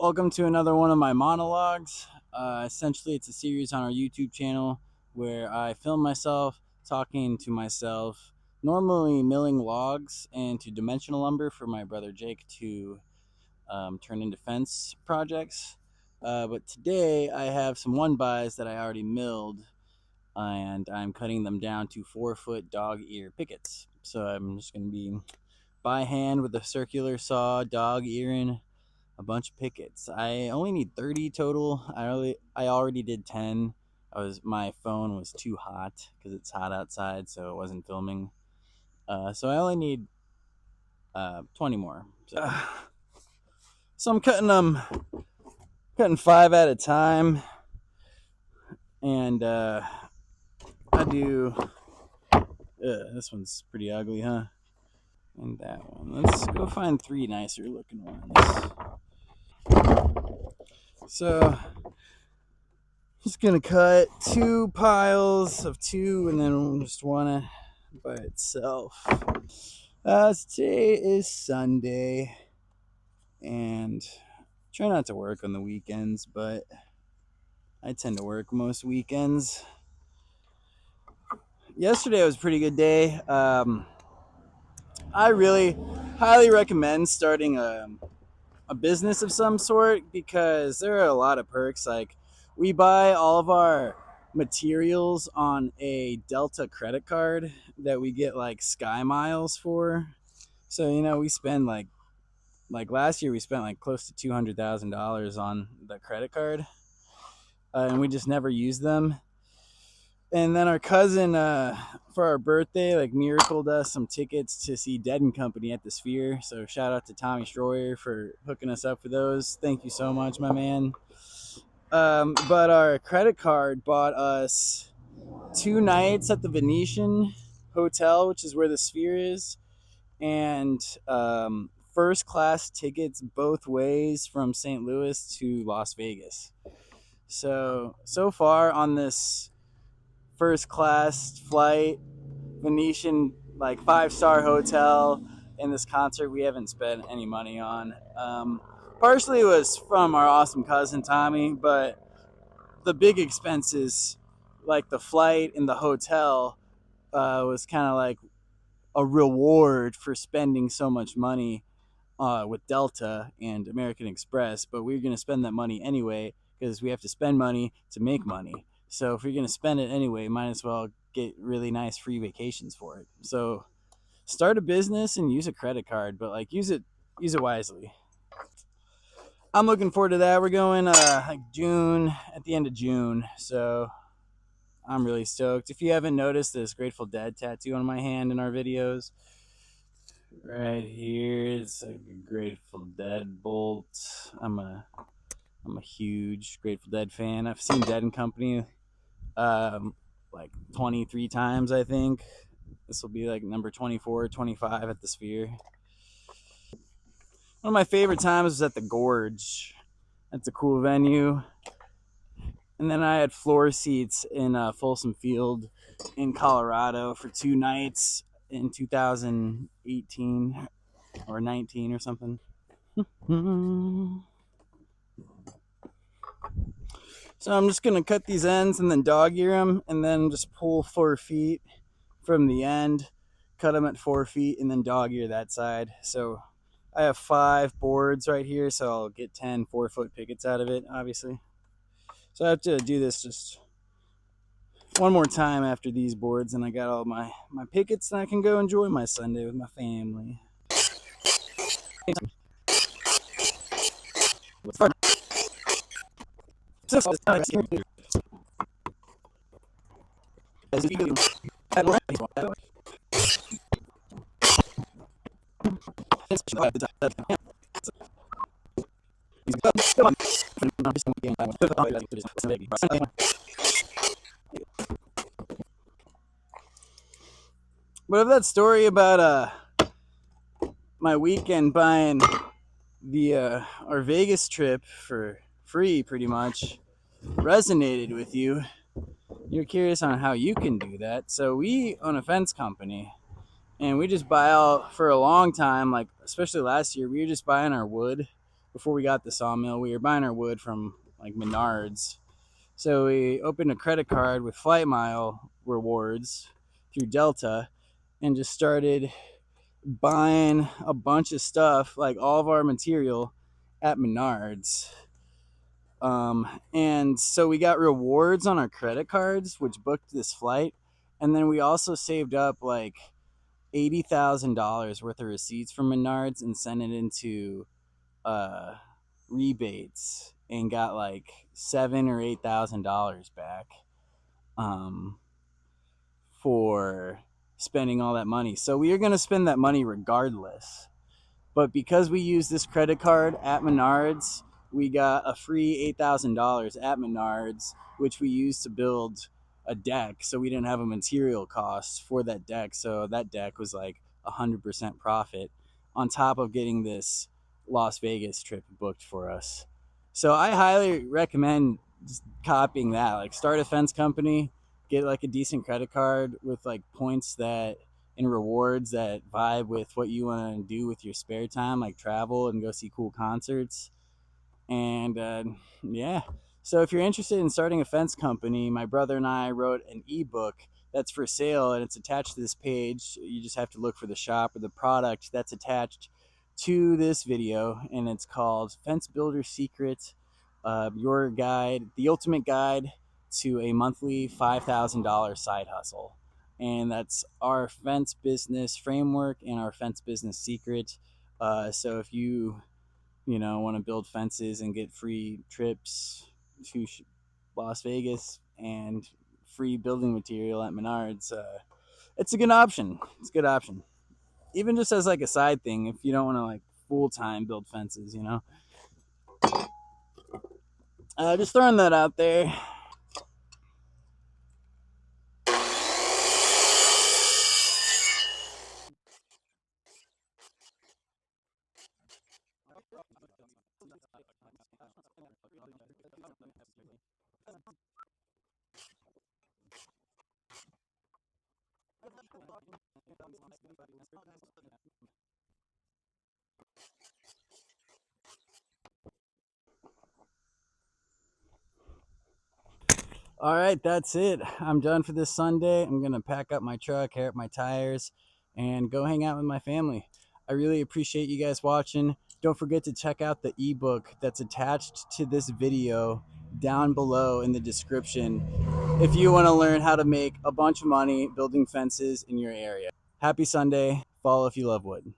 Welcome to another one of my monologues. Essentially, it's a series on our YouTube channel where I film myself talking to myself, normally milling logs into dimensional lumber for my brother Jake to turn into fence projects. But today I have some 1x that I already milled, and I'm cutting them down to 4-foot dog ear pickets. So I'm just going to be by hand with a circular saw, dog earing a bunch of pickets. I only need 30 total. I already did 10. My phone was too hot because it's hot outside, so it wasn't filming. So I only need 20 more. So I'm cutting 5 at a time, and I do. This one's pretty ugly, huh? And that one. Let's go find 3 nicer looking ones. So just gonna cut 2 piles of 2 and then just one by itself. Today is Sunday, and try not to work on the weekends, but I tend to work most weekends. Yesterday was a pretty good day. I really highly recommend starting a business of some sort because there are a lot of perks. Like, we buy all of our materials on a Delta credit card that we get like Sky Miles for. So we spend like last year we spent like close to $200,000 on the credit card, and we just never used them. And then our cousin, for our birthday, like miracled us some tickets to see Dead and Company at the Sphere. So shout out to Tommy Stroyer for hooking us up for those. Thank you so much, my man. But our credit card bought us 2 nights at the Venetian Hotel, which is where the Sphere is, and first class tickets both ways from St. Louis to Las Vegas. So far on this first class flight, Venetian, like 5-star hotel, in this concert we haven't spent any money on. Partially it was from our awesome cousin Tommy, but the big expenses like the flight and the hotel was kind of like a reward for spending so much money with Delta and American Express, but we're going to spend that money anyway because we have to spend money to make money. So if you're going to spend it anyway, might as well get really nice free vacations for it. So start a business and use a credit card, but like use it wisely. I'm looking forward to that. We're going like June, at the end of June, so I'm really stoked. If you haven't noticed this Grateful Dead tattoo on my hand in our videos, right here, it's like a Grateful Dead bolt. I'm a huge Grateful Dead fan. I've seen Dead and Company like 23 times, I think. This will be like number 24, 25 at the Sphere. One of my favorite times was at the Gorge. That's a cool venue. And then I had floor seats in Folsom Field in Colorado for 2 nights in 2018 or 19 or something. So I'm just going to cut these ends and then dog ear them, and then just pull 4 feet from the end, cut them at 4 feet, and then dog ear that side. So I have 5 boards right here, so I'll get 10 4-foot pickets out of it, obviously. So I have to do this just one more time after these boards, and I got all my pickets, and I can go enjoy my Sunday with my family. But of that story about my weekend buying the our Vegas trip for free pretty much resonated with you, you're curious on how you can do that. So we own a fence company, and we just buy out for a long time, like especially last year, we were just buying our wood before we got the sawmill, we were buying our wood from like Menards. So we opened a credit card with flight mile rewards through Delta and just started buying a bunch of stuff, like all of our material at Menards. And so we got rewards on our credit cards, which booked this flight. And then we also saved up like $80,000 worth of receipts from Menards and sent it into uh, rebates and got like $7,000 or $8,000 back um, for spending all that money. So we are going to spend that money regardless. But because we use this credit card at Menards, we got a free $8,000 at Menards, which we used to build a deck. So we didn't have a material cost for that deck. So that deck was like 100% profit on top of getting this Las Vegas trip booked for us. So I highly recommend just copying that. Like start a fence company, get like a decent credit card with like points that and rewards that vibe with what you want to do with your spare time, like travel and go see cool concerts. And yeah, so if you're interested in starting a fence company, my brother and I wrote an ebook that's for sale and it's attached to this page. You just have to look for the shop or the product that's attached to this video, and it's called Fence Builder Secret, your guide, the ultimate guide to a monthly $5,000 side hustle. And that's our fence business framework and our fence business secret. So if you want to build fences and get free trips to Las Vegas and free building material at Menards, it's a good option. It's a good option. Even just as like a side thing, if you don't want to like full time build fences. Just throwing that out there. All right, that's it. I'm done for this Sunday. I'm going to pack up my truck, hair up my tires, and go hang out with my family. I really appreciate you guys watching. Don't forget to check out the ebook that's attached to this video down below in the description if you want to learn how to make a bunch of money building fences in your area. Happy Sunday. Follow if you love wood.